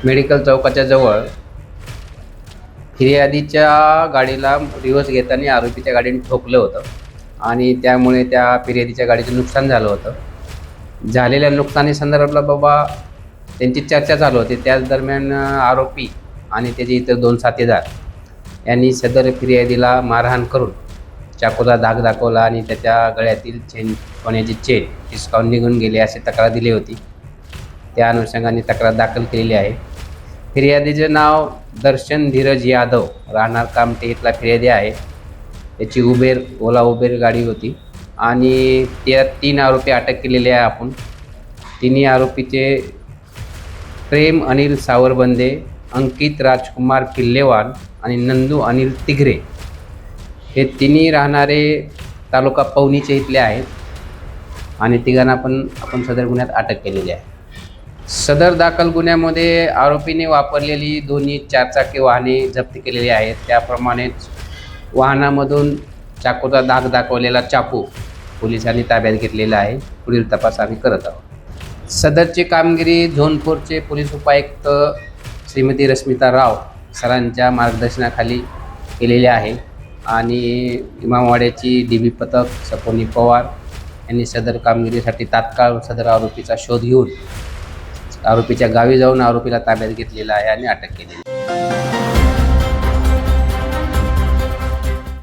Medical चौकाच्या जवळ फिर्यादीच्या गाडीला reverse घेताना आरोपीच्या गाडीने ठोकलं होतं आणि त्यामुळे त्या फिर्यादीच्या गाडीचं नुकसान झालं होतं. झालेल्या नुकसानी संदर्भातला बाबा त्यांची चर्चा चालू होती. त्याच दरम्यान आरोपी आणि त्याचे इतर 2 साथीदार यांनी सदर फिर्यादीला मारहाण करून चाकूचा धाक दाखवला आणि त्याच्या गळ्यातील सोन्याची चेन हिसकावून निघून गेली अशी तक्रार दिली होती. त्या अनुषंगाने तक्रार दाखल केलेली आहे. फिर्यादीचे नाव दर्शन धीरज यादव, राहणार कामटे इथला फिर्यादी आहे. त्याची ओला उबेर गाडी होती आणि त्या 3 आरोपी अटक केलेले आहे आपण. तिन्ही आरोपीचे प्रेम अनिल सावरबंदे, अंकित राजकुमार किल्लेवाल आणि नंदू अनिल तिघरे हे तिन्ही राहणारे तालुका पवनीचे इथले आहेत आणि तिघांना पण आपण सदर गुन्ह्यात अटक केलेली आहे. सदर दाखल गुन्ह्यामध्ये आरोपीने वापरलेली दोन्ही 4 चाकी वाहने जप्त केलेली आहेत. त्याप्रमाणेच वाहनामधून चाकूचा धाक दाखवलेला चाकू पोलिसांनी ताब्यात घेतलेला आहे. पुढील तपास आम्ही करत आहोत. सदरची कामगिरी झोन 4चे पोलीस उपायुक्त श्रीमती रश्मिता राव सरांच्या मार्गदर्शनाखाली केलेली आहे आणि इमामवाड्याची DB पथक सपोनी पवार यांनी सदर कामगिरीसाठी तात्काळ सदर आरोपीचा शोध घेऊन आरोपीच्या गावी जाऊन आरोपीला ताब्यात घेतलेला आहे आणि अटक केलेली आहे.